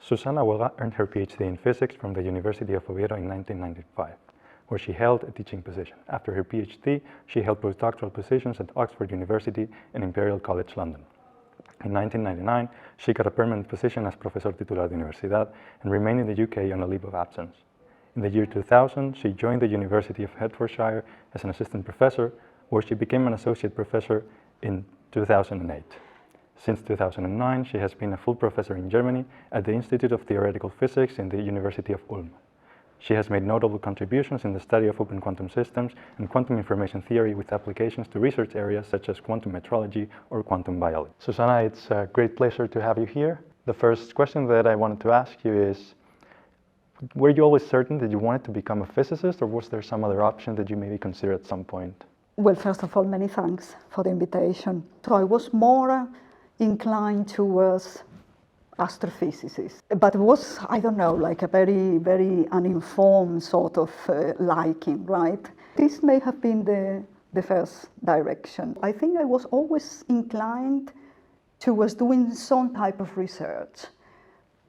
Susana Huelga earned her PhD in physics from the University of Oviedo in 1995, where she held a teaching position. After her PhD, she held postdoctoral positions at Oxford University and Imperial College London. In 1999, she got a permanent position as Professor Titular de Universidad and remained in the UK on a leave of absence. In the year 2000, she joined the University of Hertfordshire as an assistant professor, where she became an associate professor in 2008. Since 2009, she has been a full professor in Germany at the Institute of Theoretical Physics in the University of Ulm. She has made notable contributions in the study of open quantum systems and quantum information theory with applications to research areas such as quantum metrology or quantum biology. Susana, it's a great pleasure to have you here. The first question that I wanted to ask you is, were you always certain that you wanted to become a physicist, or was there some other option that you maybe considered at some point? Well, first of all, many thanks for the invitation. So I was more inclined towards astrophysicist, but it was, I don't know, like a very, very uninformed sort of liking, right? This may have been the first direction. I think I was always inclined towards doing some type of research,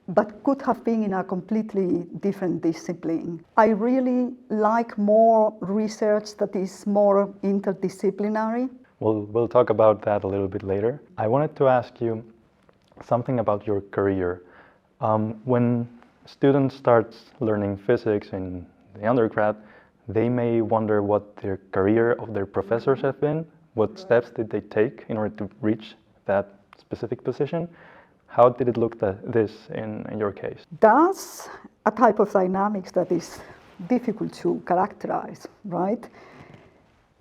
but could have been in a completely different discipline. I really like more research that is more interdisciplinary. We'll talk about that a little bit later. I wanted to ask you something about your career. When students start learning physics in the undergrad, they may wonder what their career of their professors have been. What steps did they take in order to reach that specific position? How did it look in your case? That's a type of dynamics that is difficult to characterize, right?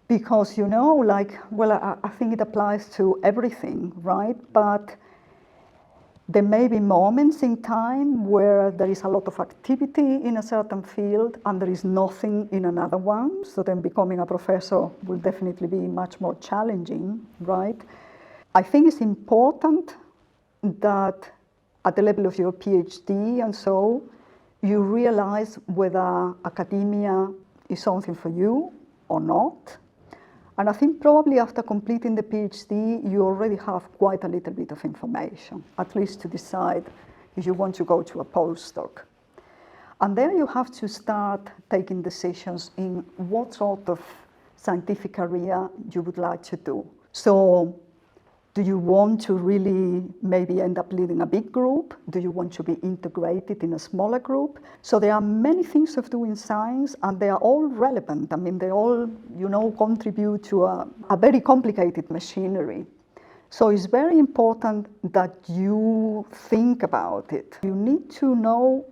Because, you know, like, well, I think it applies to everything, right? But there may be moments in time where there is a lot of activity in a certain field and there is nothing in another one. So then becoming a professor will definitely be much more challenging, right? I think it's important that at the level of your PhD and so, you realize whether academia is something for you or not. And I think probably after completing the PhD, you already have quite a little bit of information, at least to decide if you want to go to a postdoc. And then you have to start taking decisions in what sort of scientific career you would like to do. So, do you want to really maybe end up leading a big group? Do you want to be integrated in a smaller group? So there are many things of doing science, and they are all relevant. I mean, they all, you know, contribute to a very complicated machinery. So it's very important that you think about it. You need to know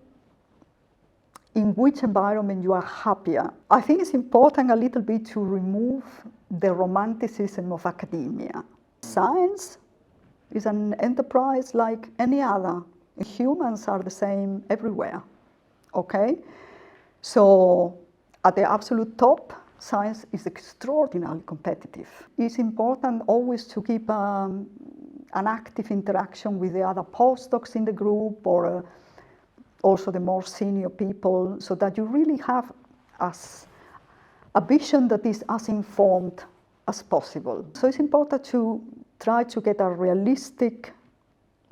in which environment you are happier. I think it's important a little bit to remove the romanticism of academia. Science is an enterprise like any other. Humans are the same everywhere, okay? So at the absolute top, science is extraordinarily competitive. It's important always to keep an active interaction with the other postdocs in the group or also the more senior people, so that you really have a vision that is as informed as possible. So it's important to try to get a realistic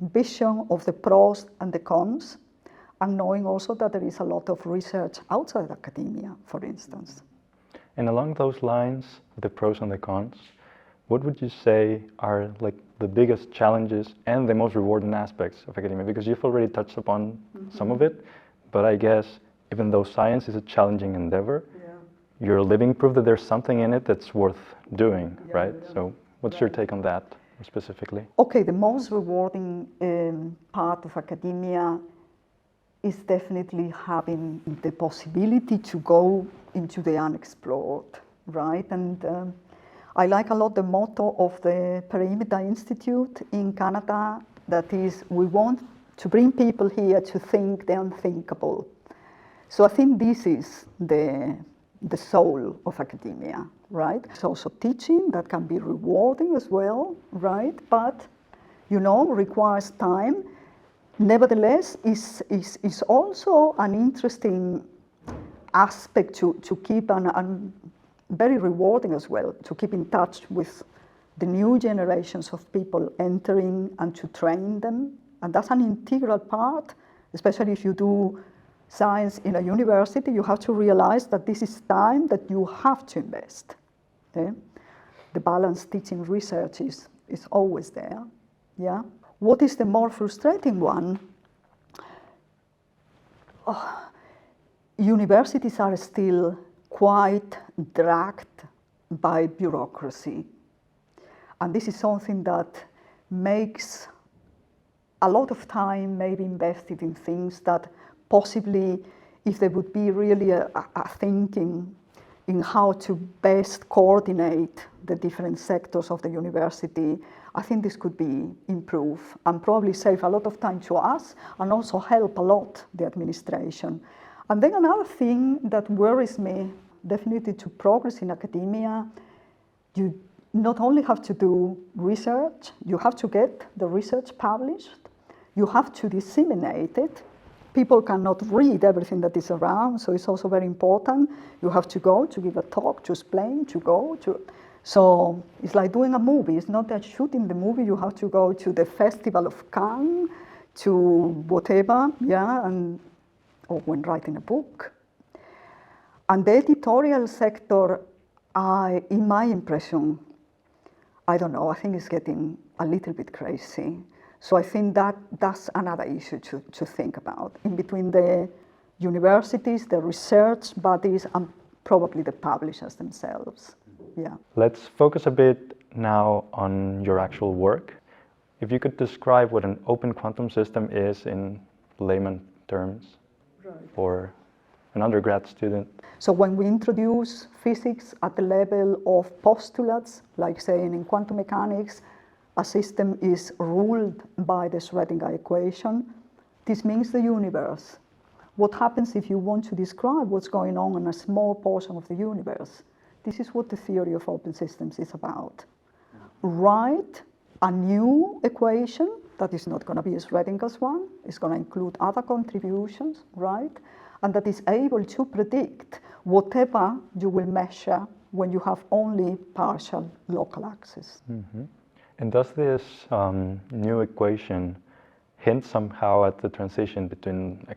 vision of the pros and the cons, and knowing also that there is a lot of research outside academia, for instance. And along those lines, the pros and the cons, what would you say are like the biggest challenges and the most rewarding aspects of academia? Because you've already touched upon some of it, but I guess even though science is a challenging endeavor, you're living proof that there's something in it that's worth doing, right? So what's your take on that specifically? Okay, the most rewarding part of academia is definitely having the possibility to go into the unexplored, right? And I like a lot the motto of the Perimeter Institute in Canada, that is, we want to bring people here to think the unthinkable. So I think this is the soul of academia, right? It's also teaching that can be rewarding as well, right? But, you know, requires time. Nevertheless, is also an interesting aspect to keep and very rewarding as well, to keep in touch with the new generations of people entering and to train them. And that's an integral part especially if you do science in a university, you have to realize that this is time that you have to invest. Okay? The balance teaching research is always there. Yeah? What is the more frustrating one? Universities are still quite dragged by bureaucracy. And this is something that makes a lot of time maybe invested in things that possibly, if there would be really a thinking in how to best coordinate the different sectors of the university, I think this could be improved and probably save a lot of time to us and also help a lot the administration. And then another thing that worries me, definitely to progress in academia, you not only have to do research, you have to get the research published, you have to disseminate it. People cannot read everything that is around, so it's also very important. You have to go to give a talk, to explain, to go to. So it's like doing a movie. It's not that shooting the movie, you have to go to the Festival of Cannes, to whatever, yeah, or when writing a book. And the editorial sector, in my impression, I don't know, I think it's getting a little bit crazy. So I think that's another issue to think about, in between the universities, the research bodies, and probably the publishers themselves. Yeah. Let's focus a bit now on your actual work. If you could describe what an open quantum system is in layman terms for an undergrad student. So when we introduce physics at the level of postulates, like saying in quantum mechanics, a system is ruled by the Schrödinger equation, this means the universe. What happens if you want to describe what's going on in a small portion of the universe? This is what the theory of open systems is about. Write a new equation that is not going to be Schrödinger's one, it's going to include other contributions, right? And that is able to predict whatever you will measure when you have only partial local access. Mm-hmm. And does this new equation hint somehow at the transition between a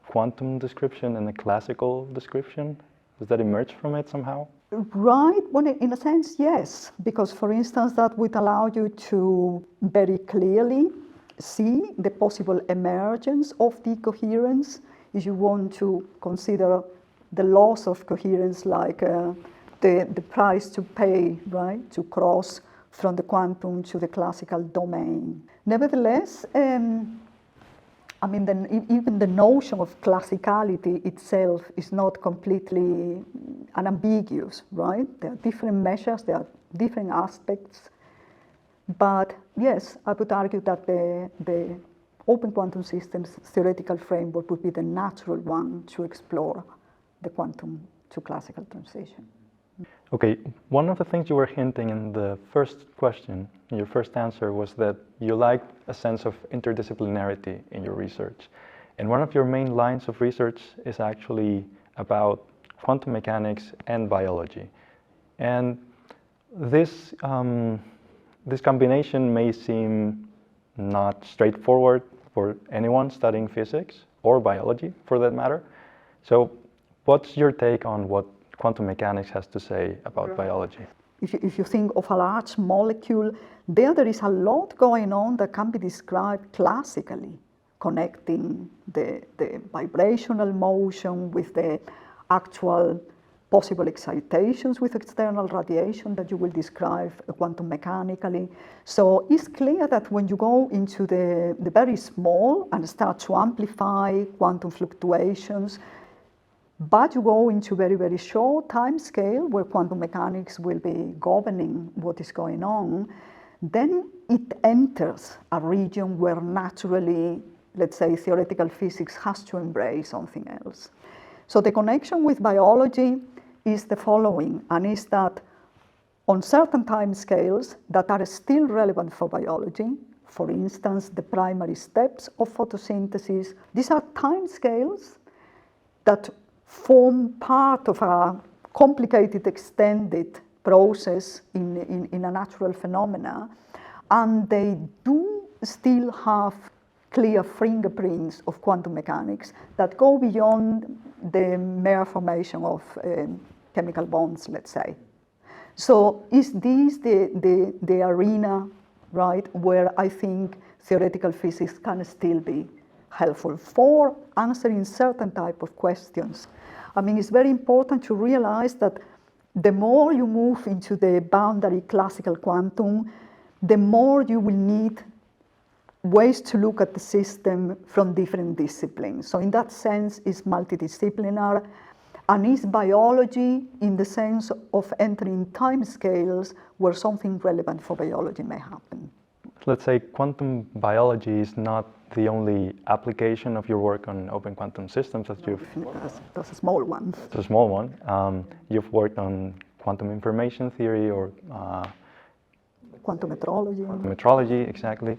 quantum description and a classical description? Does that emerge from it somehow? Right, well, in a sense, yes, because for instance, that would allow you to very clearly see the possible emergence of decoherence if you want to consider the loss of coherence like the price to pay, right, to cross from the quantum to the classical domain. Nevertheless, I mean, even the notion of classicality itself is not completely unambiguous, right? There are different measures, there are different aspects. But yes, I would argue that the open quantum systems theoretical framework would be the natural one to explore the quantum to classical transition. Okay, one of the things you were hinting in the first question, in your first answer, was that you liked a sense of interdisciplinarity in your research. And one of your main lines of research is actually about quantum mechanics and biology. And this combination may seem not straightforward for anyone studying physics or biology, for that matter. So what's your take on what quantum mechanics has to say about biology? If you think of a large molecule, there is a lot going on that can be described classically, connecting the vibrational motion with the actual possible excitations with external radiation that you will describe quantum mechanically. So it's clear that when you go into the very small and start to amplify quantum fluctuations, but you go into very, very short time scale where quantum mechanics will be governing what is going on, then it enters a region where naturally, let's say, theoretical physics has to embrace something else. So the connection with biology is the following, and is that on certain time scales that are still relevant for biology, for instance, the primary steps of photosynthesis, these are time scales that form part of a complicated, extended process in a natural phenomena, and they do still have clear fingerprints of quantum mechanics that go beyond the mere formation of chemical bonds, let's say. So is this the arena, right, where I think theoretical physics can still be helpful for answering certain type of questions? I mean, it's very important to realize that the more you move into the boundary classical quantum, the more you will need ways to look at the system from different disciplines. So in that sense, it's multidisciplinary, and it's biology in the sense of entering timescales where something relevant for biology may happen. Let's say quantum biology is not the only application of your work on open quantum systems that That's a small one. It's a small one. You've worked on quantum information theory or quantum metrology. Quantum metrology, exactly.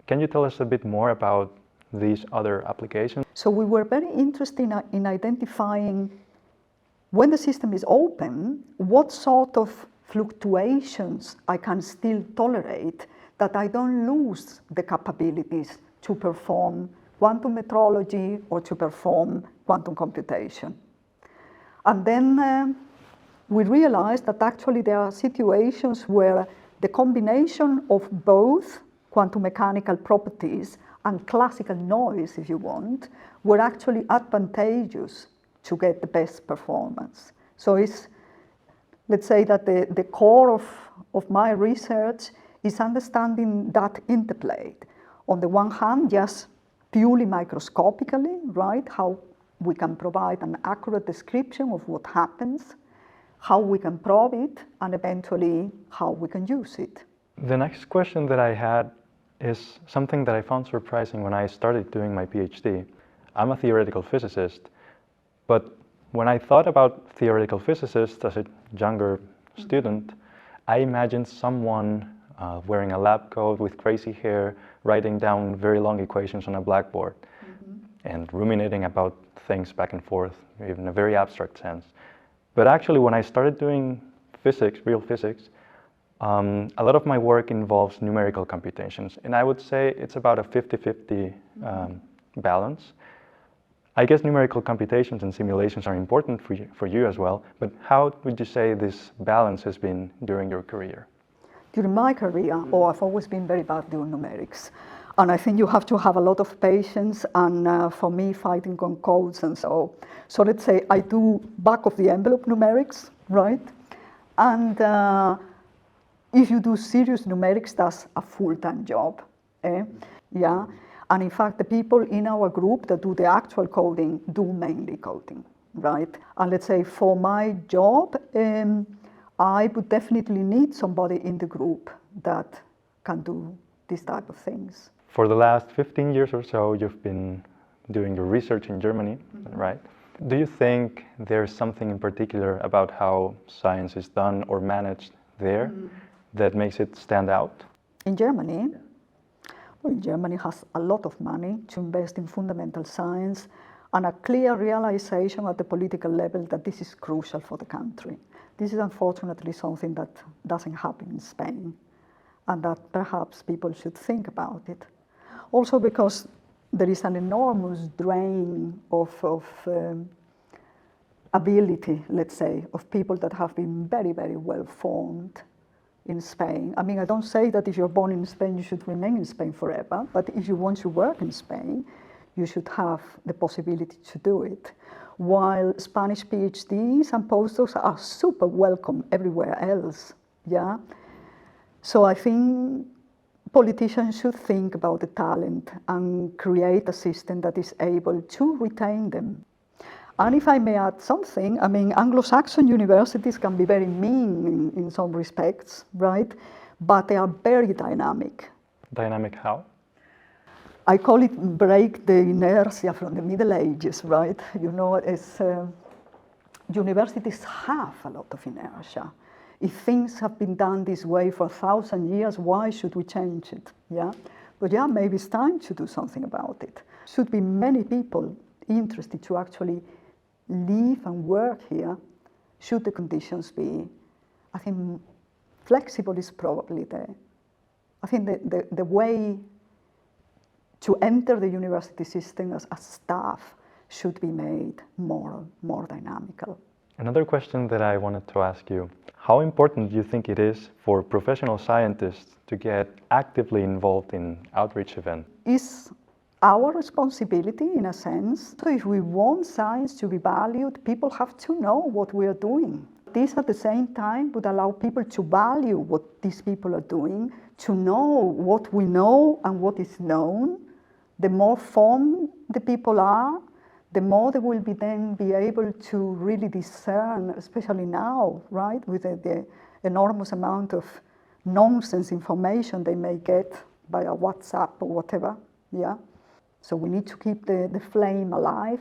Can you tell us a bit more about these other applications? So we were very interested in identifying, when the system is open, what sort of fluctuations I can still tolerate that I don't lose the capabilities to perform quantum metrology or to perform quantum computation. And then we realized that actually there are situations where the combination of both quantum mechanical properties and classical noise, if you want, were actually advantageous to get the best performance. So it's, let's say that the core of my research is understanding that interplay. On the one hand, just purely microscopically, right, how we can provide an accurate description of what happens, how we can probe it, and eventually how we can use it. The next question that I had is something that I found surprising when I started doing my PhD. I'm a theoretical physicist, but when I thought about theoretical physicists as a younger student, I imagined someone wearing a lab coat with crazy hair, writing down very long equations on a blackboard, and ruminating about things back and forth in a very abstract sense. But actually, when I started doing physics, real physics, a lot of my work involves numerical computations, and I would say it's about a 50-50 balance. I guess numerical computations and simulations are important for you as well, but how would you say this balance has been during your career? During my career, I've always been very bad doing numerics. And I think you have to have a lot of patience, and for me, fighting on codes and so. So let's say I do back of the envelope numerics, right? And if you do serious numerics, that's a full-time job. Yeah. And in fact, the people in our group that do the actual coding do mainly coding, right? And let's say for my job, I would definitely need somebody in the group that can do this type of things. For the last 15 years or so, you've been doing your research in Germany, right? Do you think there's something in particular about how science is done or managed there that makes it stand out? In Germany? Well, Germany has a lot of money to invest in fundamental science and a clear realization at the political level that this is crucial for the country. This is unfortunately something that doesn't happen in Spain, and that perhaps people should think about it. Also because there is an enormous drain of ability, let's say, of people that have been very, very well formed in Spain. I mean, I don't say that if you're born in Spain, you should remain in Spain forever, but if you want to work in Spain, you should have the possibility to do it. While Spanish PhDs and postdocs are super welcome everywhere else, yeah? So I think politicians should think about the talent and create a system that is able to retain them. And if I may add something, I mean, Anglo-Saxon universities can be very mean in some respects, right? But they are very dynamic. Dynamic how? I call it break the inertia from the Middle Ages, right? You know, universities have a lot of inertia. If things have been done this way for 1,000 years, why should we change it? Yeah, but yeah, maybe it's time to do something about it. Should be many people interested to actually live and work here, should the conditions be. I think flexible is probably I think the way to enter the university system as staff should be made more dynamical. Another question that I wanted to ask you, how important do you think it is for professional scientists to get actively involved in outreach events? It's our responsibility in a sense. So if we want science to be valued, people have to know what we are doing. This at the same time would allow people to value what these people are doing, to know what we know and what is known. The more informed the people are, the more they will be able to really discern, especially now, right, with the enormous amount of nonsense information they may get via WhatsApp or whatever, yeah. So we need to keep the flame alive.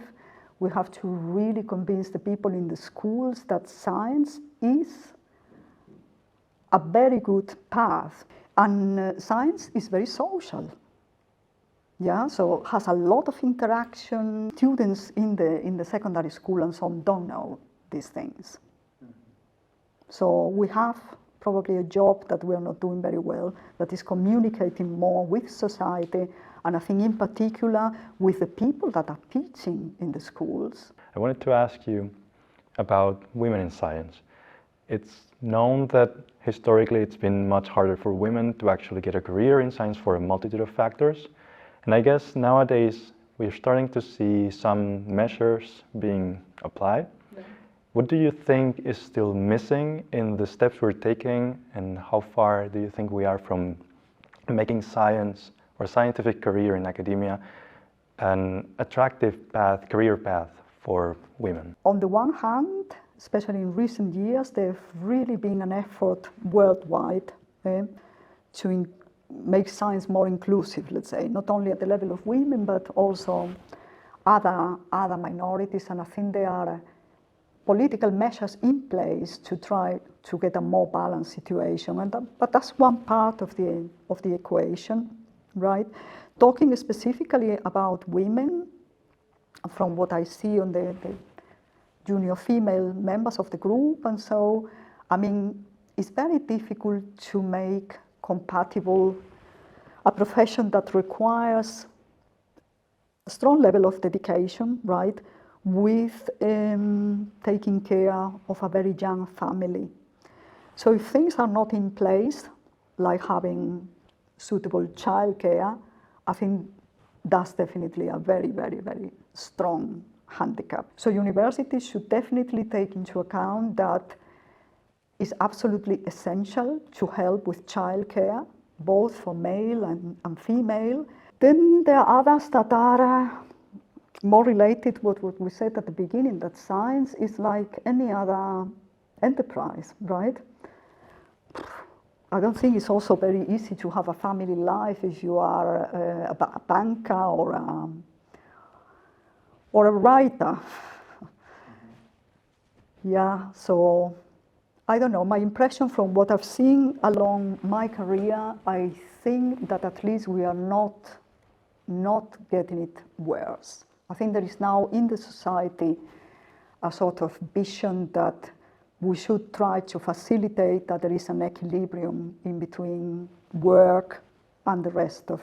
We have to really convince the people in the schools that science is a very good path. And science is very social. Yeah, so has a lot of interaction. Students in the secondary school and so on don't know these things. So we have probably a job that we are not doing very well, that is communicating more with society, and I think in particular with the people that are teaching in the schools. I wanted to ask you about women in science. It's known that historically it's been much harder for women to actually get a career in science for a multitude of factors. And I guess nowadays we're starting to see some measures being applied. Yeah. What do you think is still missing in the steps we're taking, and how far do you think we are from making science or scientific career in academia an attractive path, career path for women? On the one hand, especially in recent years, there's really been an effort worldwide to make science more inclusive, let's say, not only at the level of women, but also other minorities. And I think there are political measures in place to try to get a more balanced situation. But that's one part of the equation, right? Talking specifically about women, from what I see on the junior female members of the group, and so, I mean, it's very difficult to make compatible a profession that requires a strong level of dedication, right, with taking care of a very young family. So if things are not in place, like having suitable childcare, I think that's definitely a very, very, very strong handicap. So universities should definitely take into account that it's absolutely essential to help with childcare, both for male and female. Then there are others that are more related to what we said at the beginning, that science is like any other enterprise, right? I don't think it's also very easy to have a family life if you are a banker or a writer. Yeah, so I don't know, my impression from what I've seen along my career, I think that at least we are not getting it worse. I think there is now in the society a sort of vision that we should try to facilitate that there is an equilibrium in between work and the rest of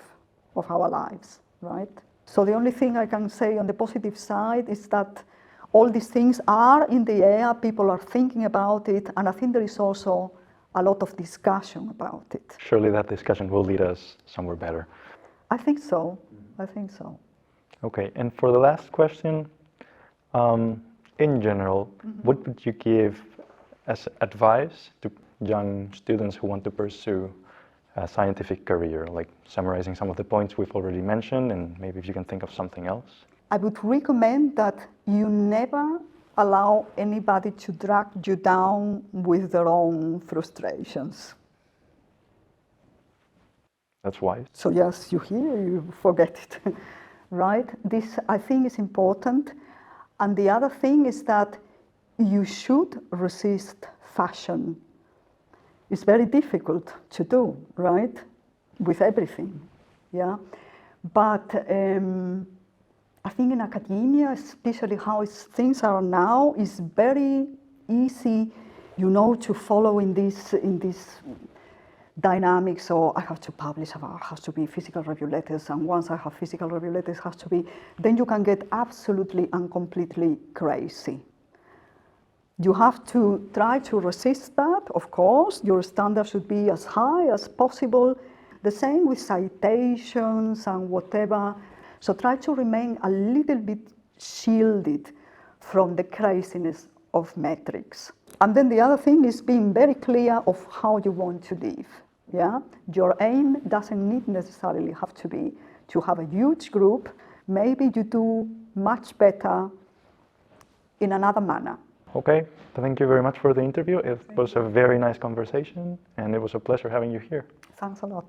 our lives, right? So the only thing I can say on the positive side is that all these things are in the air, people are thinking about it, and I think there is also a lot of discussion about it. Surely that discussion will lead us somewhere better. I think so, I think so. Okay, and for the last question, in general, what would you give as advice to young students who want to pursue a scientific career, like summarizing some of the points we've already mentioned, and maybe if you can think of something else? I would recommend that you never allow anybody to drag you down with their own frustrations. That's wise. So yes, you hear, you forget it, right? This, I think, is important. And the other thing is that you should resist fashion. It's very difficult to do, right? With everything, yeah? But I think in academia, especially how things are now, is very easy, you know, to follow in this dynamics, or I have to publish, it has to be physical review letters, and once I have physical review letters, it has to be, then you can get absolutely and completely crazy. You have to try to resist that, of course. Your standard should be as high as possible. The same with citations and whatever. So try to remain a little bit shielded from the craziness of metrics. And then the other thing is being very clear of how you want to live. Yeah? Your aim doesn't need necessarily have to be to have a huge group. Maybe you do much better in another manner. Okay, thank you very much for the interview. It was a very nice conversation, and it was a pleasure having you here. Thanks a lot.